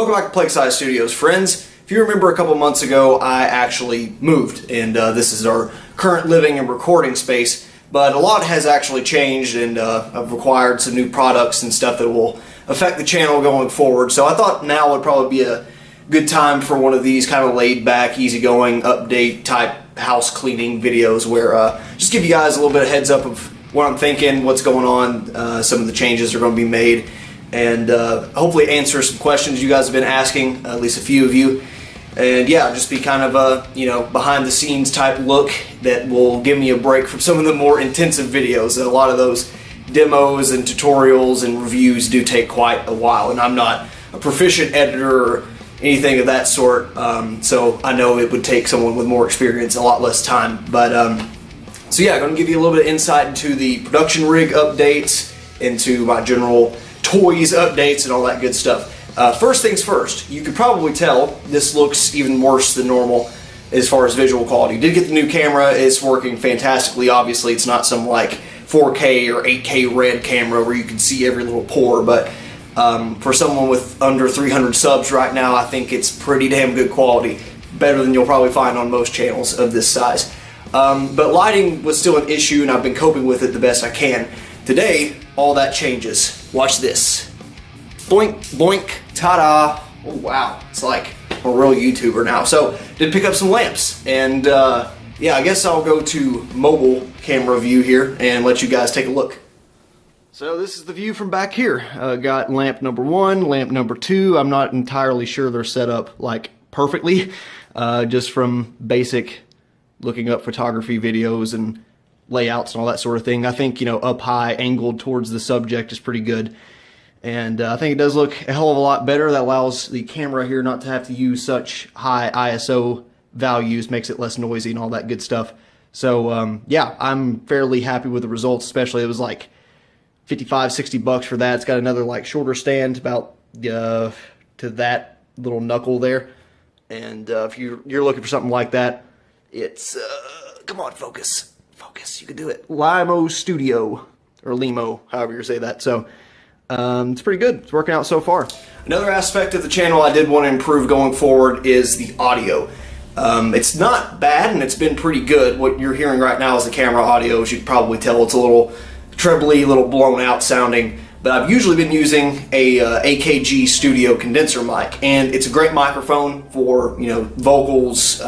Welcome back to Plague Scythe Studios, friends. If you remember a couple months ago, I actually moved, and this is our current living and recording space, but a lot has actually changed, and I've acquired some new products and stuff that will affect the channel going forward, so I thought now would probably be a good time for one of these kind of laid-back, easygoing, update-type house cleaning videos where just give you guys a little bit of heads up of what I'm thinking, what's going on, some of the changes that are going to be made, and hopefully answer some questions you guys have been asking, at least a few of you. And yeah, just be kind of a, behind the scenes type look that will give me a break from some of the more intensive videos. A lot of those demos and tutorials and reviews do take quite a while, and I'm not a proficient editor or anything of that sort, so I know it would take someone with more experience a lot less time. But so yeah, I'm going to give you a little bit of insight into the production rig updates, into my general toys updates and all that good stuff. First things first, you could probably tell this looks even worse than normal as far as visual quality. Did get the new camera, it's working fantastically. Obviously it's not some like 4K or 8K red camera where you can see every little pore, but for someone with under 300 subs right now, I think it's pretty damn good quality. Better than you'll probably find on most channels of this size. But lighting was still an issue, and I've been coping with it the best I can. Today, all that changes. Watch this. Boink, boink, ta-da. Oh, wow. It's like a real YouTuber now. So, did pick up some lamps. And, yeah, I guess I'll go to mobile camera view here and let you guys take a look. So, this is the view from back here. Got lamp number 1, lamp number 2. I'm not entirely sure they're set up, like, perfectly. Just from basic looking up photography videos and layouts and all that sort of thing. I think, up high, angled towards the subject is pretty good. And I think it does look a hell of a lot better. That allows the camera here not to have to use such high ISO values, makes it less noisy and all that good stuff. So, yeah, I'm fairly happy with the results, especially it was like 55, 60 bucks for that. It's got another like shorter stand about to that little knuckle there. And if you're looking for something like that, it's, come on, focus. Focus, you can do it. Limo Studio, or Limo, however you say that. So, it's pretty good. It's working out so far. Another aspect of the channel I did want to improve going forward is the audio. It's not bad, and it's been pretty good. What you're hearing right now is the camera audio. As you can probably tell, it's a little trebly, a little blown out sounding. But I've usually been using a AKG Studio condenser mic, and it's a great microphone for vocals,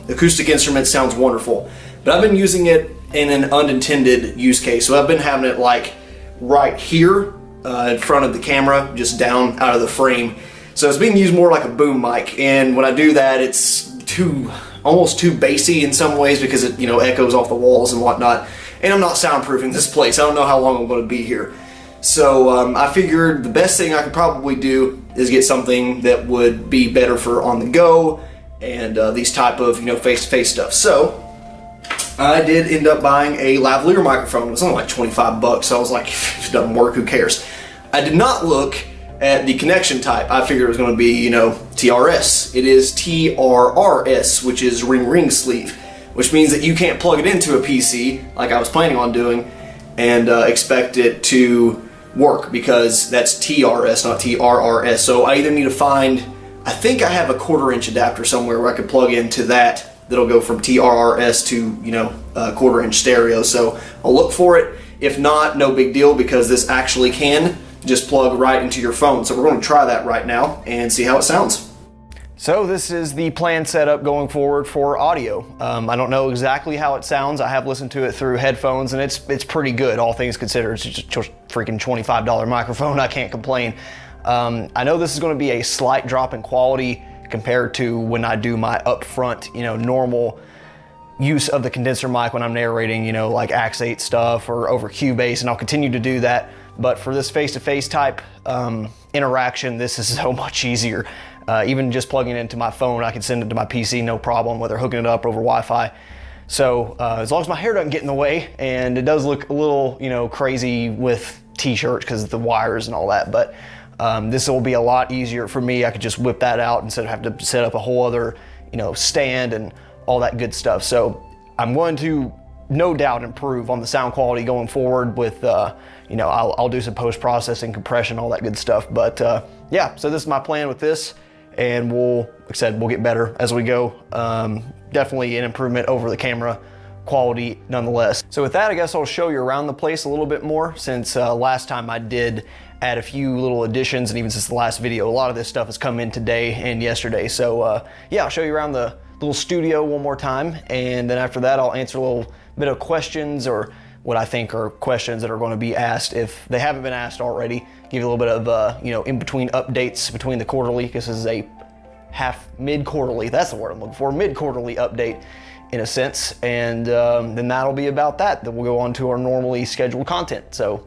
acoustic instruments. Sounds wonderful. But I've been using it in an unintended use case. So I've been having it like right here in front of the camera, just down out of the frame. So it's being used more like a boom mic, and when I do that, it's almost too bassy in some ways because it echoes off the walls and whatnot. And I'm not soundproofing this place. I don't know how long I'm going to be here. So I figured the best thing I could probably do is get something that would be better for on the go and these type of face-to-face stuff. So I did end up buying a lavalier microphone. It was only like 25 bucks, so I was like, if it doesn't work, who cares? I did not look at the connection type. I figured it was going to be, TRS. It is TRRS, which is ring sleeve, which means that you can't plug it into a PC, like I was planning on doing, and expect it to work, because that's TRS, not TRRS. So I either need to find, I think I have a 1/4-inch adapter somewhere where I could plug into that. That'll go from TRRS to, a 1/4-inch stereo. So I'll look for it. If not, no big deal, because this actually can just plug right into your phone. So we're going to try that right now and see how it sounds. So this is the plan setup going forward for audio. I don't know exactly how it sounds. I have listened to it through headphones, and it's pretty good, all things considered. It's just a freaking $25 microphone. I can't complain. I know this is going to be a slight drop in quality compared to when I do my upfront, normal use of the condenser mic when I'm narrating, like Ax8 stuff or over Cubase, and I'll continue to do that. But for this face-to-face type interaction, this is so much easier. Even just plugging it into my phone, I can send it to my PC, no problem, whether hooking it up over Wi-Fi. So as long as my hair doesn't get in the way, and it does look a little, crazy with t-shirts because of the wires and all that, but this will be a lot easier for me. I could just whip that out instead of having to set up a whole other, stand and all that good stuff. So I'm going to no doubt improve on the sound quality going forward with, I'll do some post-processing, compression, all that good stuff. But yeah, so this is my plan with this, and like I said, we'll get better as we go. Definitely an improvement over the camera quality nonetheless. So with that, I guess I'll show you around the place a little bit more, since last time I did add a few little additions, and even since the last video, a lot of this stuff has come in today and yesterday. So yeah, I'll show you around the little studio one more time, and then after that I'll answer a little bit of questions, or what I think are questions that are going to be asked if they haven't been asked already. Give you a little bit of you know, in between updates between the quarterly, because this is a mid-quarterly, that's the word I'm looking for, mid-quarterly update in a sense, and then that'll be about that. Then we'll go on to our normally scheduled content. So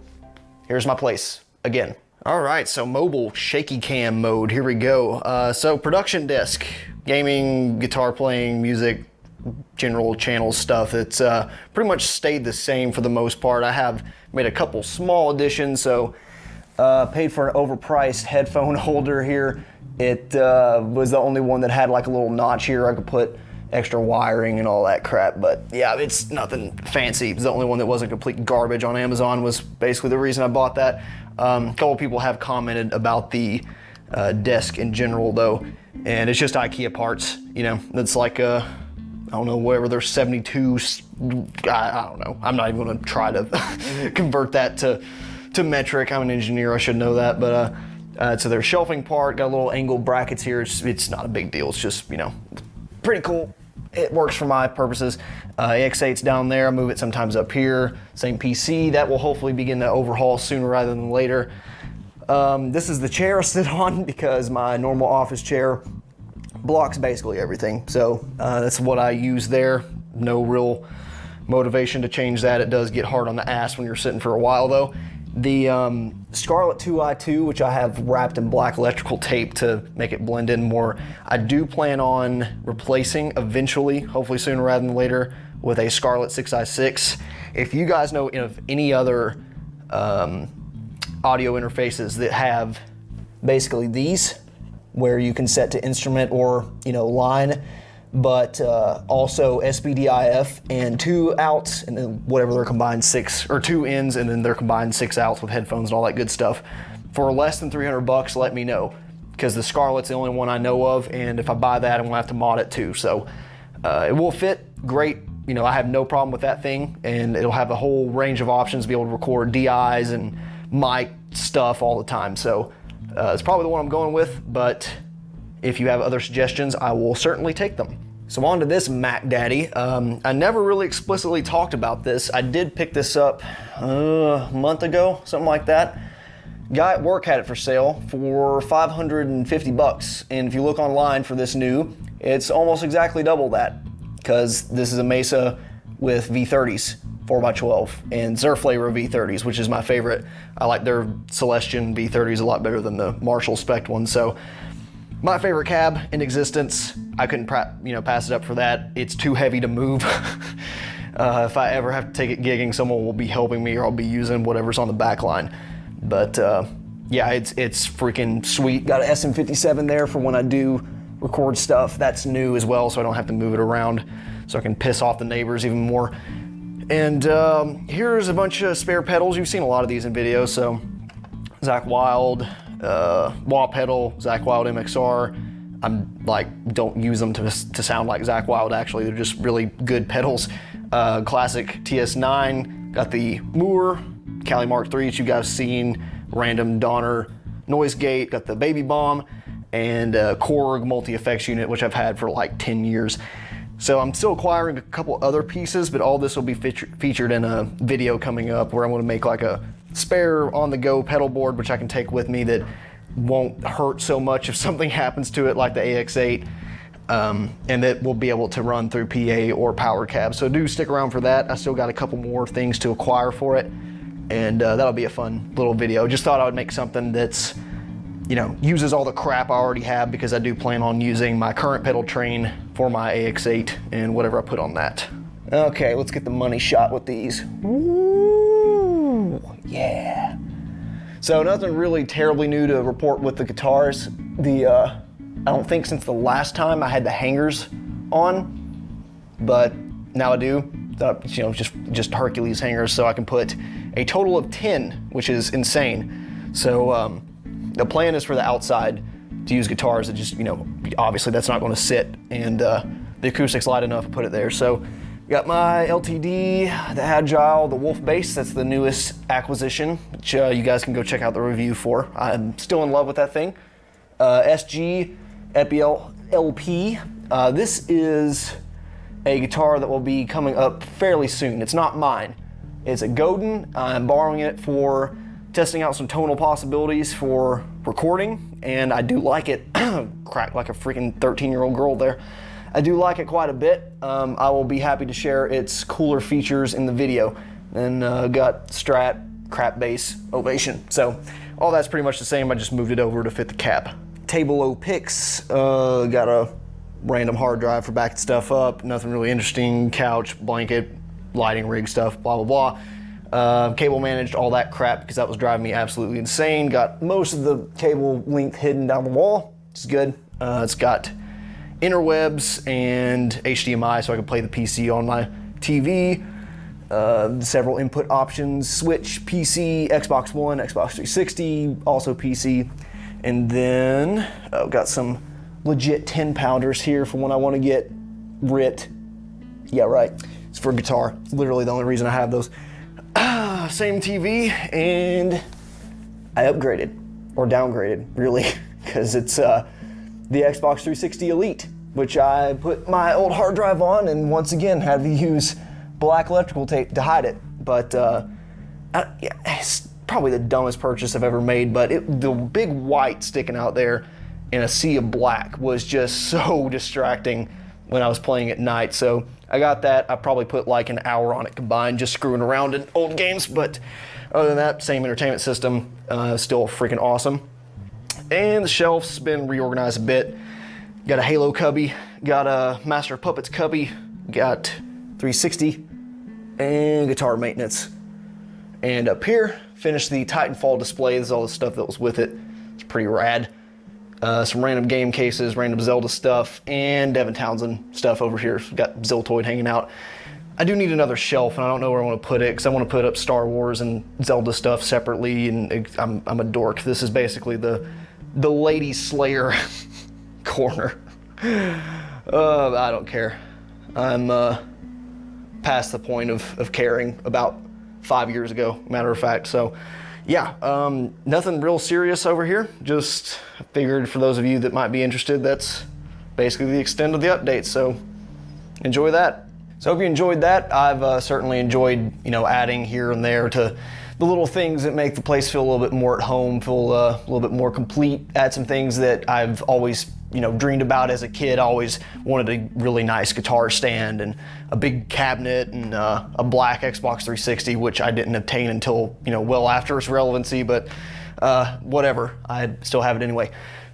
here's my place again. All right, so mobile shaky cam mode, here we go. So production desk, gaming, guitar playing, music, general channel stuff. It's pretty much stayed the same for the most part. I have made a couple small additions, so paid for an overpriced headphone holder here. It was the only one that had like a little notch here I could put extra wiring and all that crap, but yeah, it's nothing fancy. It's the only one that wasn't complete garbage on Amazon, was basically the reason I bought that. A couple of people have commented about the desk in general though, and it's just IKEA parts, you know. It's like I don't know, whatever, there's 72, I don't know. I'm not even gonna try to convert that to metric. I'm an engineer, I should know that, but so there's shelving part, got little angled brackets here. It's not a big deal, it's just, you know, pretty cool. It works for my purposes. X8's down there, I move it sometimes up here. Same PC, that will hopefully begin to overhaul sooner rather than later. This is the chair I sit on, because my normal office chair blocks basically everything. So that's what I use there. No real motivation to change that. It does get hard on the ass when you're sitting for a while though. The Scarlett 2i2, which I have wrapped in black electrical tape to make it blend in more, I do plan on replacing eventually, hopefully sooner rather than later, with a Scarlett 6i6. If you guys know of any other audio interfaces that have basically these, where you can set to instrument or, you know, line, but also SPDIF and 2 outs, and then whatever their combined 6, or 2 ins and then their combined 6 outs with headphones and all that good stuff. For less than 300 bucks, let me know, because the Scarlett's the only one I know of, and if I buy that, I'm gonna have to mod it too. So it will fit great. You know, I have no problem with that thing, and it'll have a whole range of options to be able to record DIs and mic stuff all the time. So it's probably the one I'm going with, but if you have other suggestions, I will certainly take them. So on to this Mac Daddy. I never really explicitly talked about this. I did pick this up a month ago, something like that. Guy at work had it for sale for 550 bucks. And if you look online for this new, it's almost exactly double that, because this is a Mesa with V30s, 4x12, and Zerflavor V30s, which is my favorite. I like their Celestion V30s a lot better than the Marshall spec one. So my favorite cab in existence. I couldn't pass it up for that. It's too heavy to move. If I ever have to take it gigging, someone will be helping me, or I'll be using whatever's on the back line. But yeah, it's freaking sweet. Got an SM57 there for when I do record stuff. That's new as well, so I don't have to move it around, so I can piss off the neighbors even more. And here's a bunch of spare pedals. You've seen a lot of these in videos. So Zakk Wylde, wah pedal, Zakk Wylde MXR. I'm like, don't use them to sound like Zakk Wylde, actually. They're just really good pedals. Classic TS9, got the Moore, Cali Mark III that you guys seen, random Donner noise gate, got the Baby Bomb, and Korg multi-effects unit, which I've had for like 10 years. So I'm still acquiring a couple other pieces, but all this will be featured in a video coming up, where I'm gonna make like a spare on-the-go pedal board, which I can take with me, that won't hurt so much if something happens to it, like the AX8, and that will be able to run through PA or power cab. So do stick around for that. I still got a couple more things to acquire for it, and that'll be a fun little video. Just thought I would make something that's, you know, uses all the crap I already have, because I do plan on using my current pedal train for my AX8 and whatever I put on that. Okay, let's get the money shot with these. Woo, yeah. So nothing really terribly new to report with the guitars. I don't think since the last time I had the hangers on, but now I do. You know, just Hercules hangers, so I can put a total of 10, which is insane. So The plan is for the outside to use guitars that just, obviously that's not going to sit, and the acoustics light enough to put it there. So got my LTD, the Agile, the Wolf bass. That's the newest acquisition, which you guys can go check out the review for. I'm still in love with that thing. SG Epiel LP. This is a guitar that will be coming up fairly soon. It's not mine. It's a Godin. I'm borrowing it for testing out some tonal possibilities for recording, and I do like it. Cracked like a freaking 13-year-old girl there. I do like it quite a bit. I will be happy to share its cooler features in the video. And got Strat, crap bass, Ovation. So all that's pretty much the same. I just moved it over to fit the cap. Table O picks. Got a random hard drive for backing stuff up. Nothing really interesting. Couch, blanket, lighting rig stuff, blah, blah, blah. Cable managed, all that crap, because that was driving me absolutely insane. Got most of the cable length hidden down the wall, which is good. It's got interwebs and HDMI, so I can play the PC on my TV. Several input options: Switch, PC, Xbox One, Xbox 360, also PC. And then I've got some legit 10-pounders here for when I want to get writ. Yeah, right. It's for guitar. It's literally the only reason I have those. Same TV, and I upgraded, or downgraded, really, because it's the Xbox 360 Elite, which I put my old hard drive on and once again had to use black electrical tape to hide it. But it's probably the dumbest purchase I've ever made, but the big white sticking out there in a sea of black was just so distracting when I was playing at night. So I got that. I probably put like an hour on it combined, just screwing around in old games. But other than that, same entertainment system, still freaking awesome. And the shelf's been reorganized a bit. Got a Halo cubby, got a Master of Puppets cubby, got 360, and guitar maintenance. And up here, finished the Titanfall display. This is all the stuff that was with it. It's pretty rad. Some random game cases, random Zelda stuff, and Devin Townsend stuff over here. Got Ziltoid hanging out. I do need another shelf, and I don't know where I want to put it, because I want to put up Star Wars and Zelda stuff separately, and I'm a dork. This is basically the Lady Slayer corner. I don't care. I'm past the point of caring, about 5 years ago, matter of fact. So yeah, nothing real serious over here. Just figured for those of you that might be interested, that's basically the extent of the update. So enjoy that. So hope you enjoyed that. I've certainly enjoyed, adding here and there to the little things that make the place feel a little bit more at home, feel a little bit more complete. Add some things that I've always, dreamed about as a kid. I always wanted a really nice guitar stand and a big cabinet and a black Xbox 360, which I didn't obtain until, well after its relevancy, but whatever, I still have it anyway.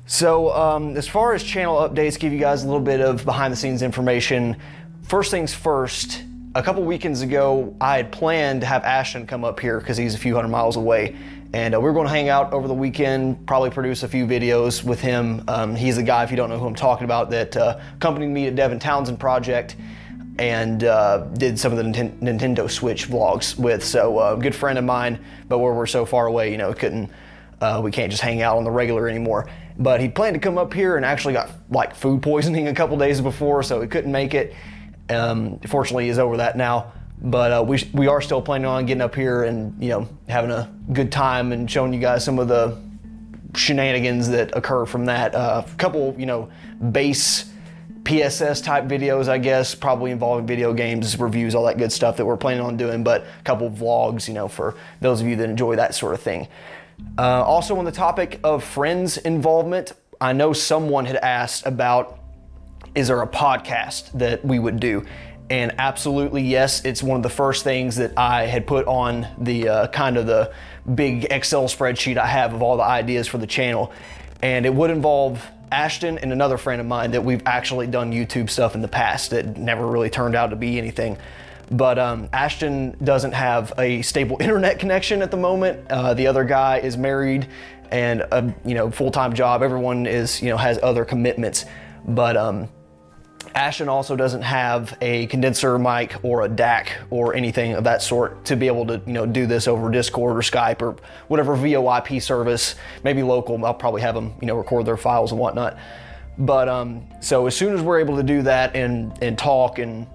So as far as channel updates, give you guys a little bit of behind the scenes information. First things first, a couple weekends ago, I had planned to have Ashton come up here because he's a few hundred miles away. And we were going to hang out over the weekend, probably produce a few videos with him. He's the guy, if you don't know who I'm talking about, that accompanied me at Devin Townsend project and did some of the Nintendo Switch vlogs with. So a good friend of mine, but where we're so far away, we can't just hang out on the regular anymore. But he planned to come up here and actually got like food poisoning a couple days before, so he couldn't make it. Fortunately, he's over that now. But we are still planning on getting up here and having a good time and showing you guys some of the shenanigans that occur from that. A couple bass PSS type videos, I guess, probably involving video games, reviews, all that good stuff that we're planning on doing. But a couple vlogs, for those of you that enjoy that sort of thing. Also on the topic of friends involvement, I know someone had asked about, is there a podcast that we would do? And absolutely yes, it's one of the first things that I had put on the kind of the big Excel spreadsheet I have of all the ideas for the channel. And it would involve Ashton and another friend of mine that we've actually done YouTube stuff in the past that never really turned out to be anything. But Ashton doesn't have a stable internet connection at the moment. The other guy is married and a full-time job. Everyone is has other commitments. But Ashton also doesn't have a condenser mic or a DAC or anything of that sort to be able to, do this over Discord or Skype or whatever VoIP service, maybe local. I'll probably have them, record their files and whatnot. But so as soon as we're able to do that and talk and,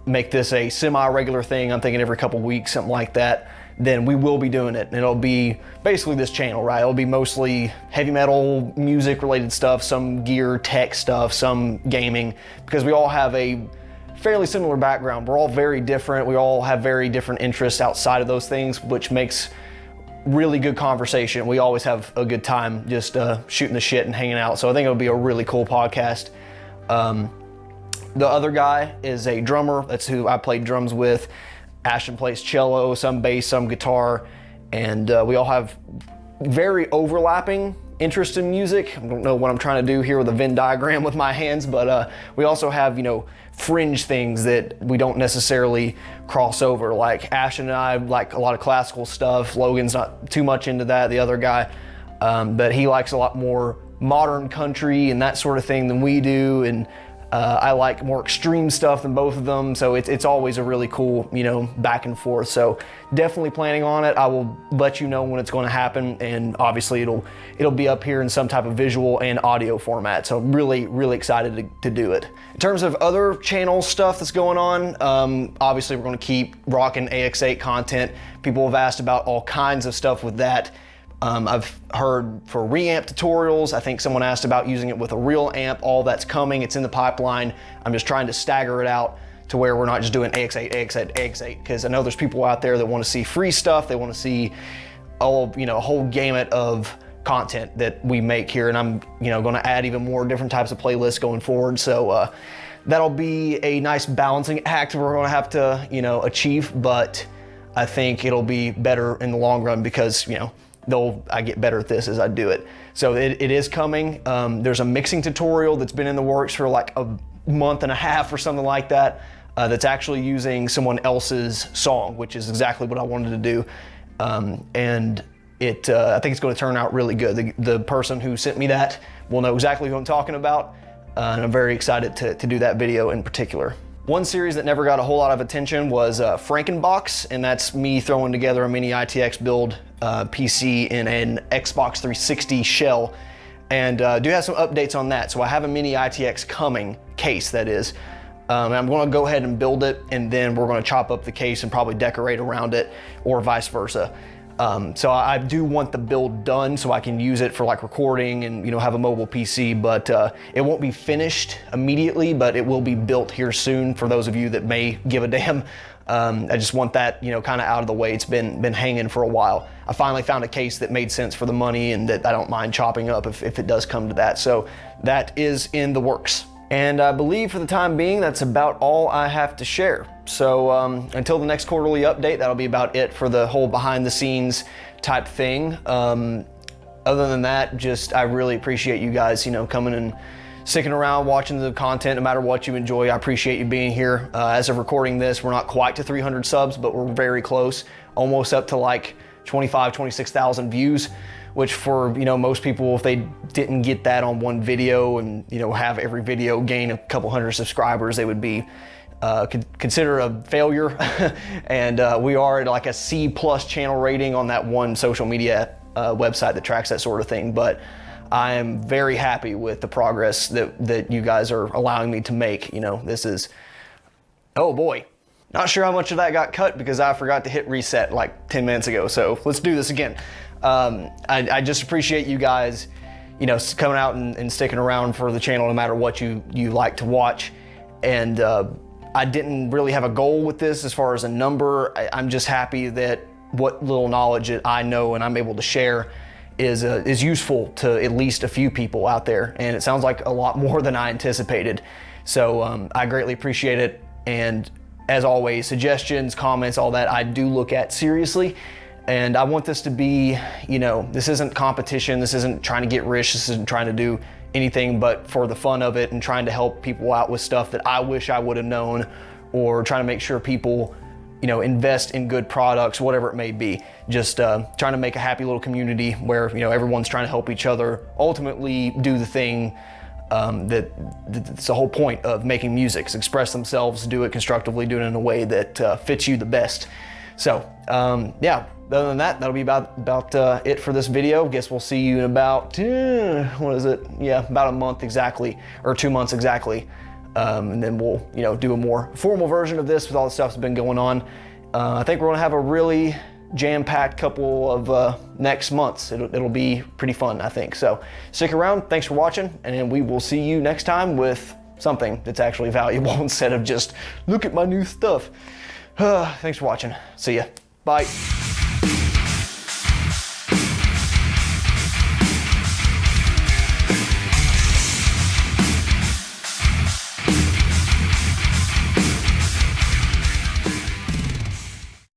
make this a semi-regular thing, I'm thinking every couple weeks, something like that, then we will be doing it. And it'll be basically this channel, right? It'll be mostly heavy metal, music related stuff, some gear, tech stuff, some gaming, because we all have a fairly similar background. We're all very different. We all have very different interests outside of those things, which makes really good conversation. We always have a good time just shooting the shit and hanging out. So I think it'll be a really cool podcast. The other guy is a drummer. That's who I played drums with. Ashton plays cello, some bass, some guitar, and we all have very overlapping interest in music. I don't know what I'm trying to do here with a Venn diagram with my hands, but we also have, fringe things that we don't necessarily cross over. Like Ashton and I like a lot of classical stuff. Logan's not too much into that, the other guy, but he likes a lot more modern country and that sort of thing than we do, and I like more extreme stuff than both of them, so it's always a really cool, back and forth. So definitely planning on it. I will let you know when it's going to happen, and obviously it'll be up here in some type of visual and audio format. So I'm really, really excited to do it. In terms of other channel stuff that's going on, obviously we're going to keep rocking AX8 content. People have asked about all kinds of stuff with that. I've heard for reamp tutorials. I think someone asked about using it with a real amp. All that's coming. It's in the pipeline. I'm just trying to stagger it out to where we're not just doing AX8, AX8, AX8, because I know there's people out there that want to see free stuff. They want to see a whole gamut of content that we make here, and I'm going to add even more different types of playlists going forward. So that'll be a nice balancing act we're going to have to achieve, but I think it'll be better in the long run because I get better at this as I do it. So it is coming. There's a mixing tutorial that's been in the works for like a month and a half or something like that, that's actually using someone else's song, which is exactly what I wanted to do. And I think it's going to turn out really good. The person who sent me that will know exactly who I'm talking about, and I'm very excited to do that video in particular. One series that never got a whole lot of attention was Frankenbox, and that's me throwing together a mini ITX build PC in an Xbox 360 shell, and do have some updates on that. So I have a mini ITX coming, case that is. I'm going to go ahead and build it, and then we're going to chop up the case and probably decorate around it, or vice versa. So I do want the build done so I can use it for like recording and have a mobile PC, but it won't be finished immediately, but it will be built here soon for those of you that may give a damn. I just want that kind of out of the way. It's been hanging for a while. I finally found a case that made sense for the money and that I don't mind chopping up if it does come to that. So that is in the works. And I believe for the time being, that's about all I have to share. So until the next quarterly update, that'll be about it for the whole behind the scenes type thing. Other than that, I really appreciate you guys, coming and sticking around, watching the content, no matter what you enjoy. I appreciate you being here. As of recording this, we're not quite to 300 subs, but we're very close, almost up to like 26,000 views, which for most people, if they didn't get that on one video and have every video gain a couple hundred subscribers, they would be consider a failure. And we are at like a C+ channel rating on that one social media website that tracks that sort of thing. But I am very happy with the progress that you guys are allowing me to make. This is, oh boy, not sure how much of that got cut because I forgot to hit reset like 10 minutes ago. So let's do this again. I just appreciate you guys, coming out and sticking around for the channel no matter what you like to watch. And I didn't really have a goal with this as far as a number. I'm just happy that what little knowledge that I know and I'm able to share is useful to at least a few people out there. And it sounds like a lot more than I anticipated. So I greatly appreciate it. And as always, suggestions, comments, all that I do look at seriously. And I want this to be, this isn't competition. This isn't trying to get rich. This isn't trying to do anything but for the fun of it and trying to help people out with stuff that I wish I would have known, or trying to make sure people, invest in good products, whatever it may be. Just trying to make a happy little community where, everyone's trying to help each other, ultimately do the thing That's the whole point of making music, is express themselves, do it constructively, do it in a way that fits you the best. So yeah, other than that, that'll be about it for this video. Guess we'll see you in about, what is it? Yeah, about a month exactly, or 2 months exactly. And then we'll, do a more formal version of this with all the stuff that's been going on. I think we're gonna have a really jam-packed couple of next months. It'll be pretty fun, I think. So stick around, thanks for watching, and we will see you next time with something that's actually valuable instead of just, look at my new stuff. Thanks for watching. See ya. Bye.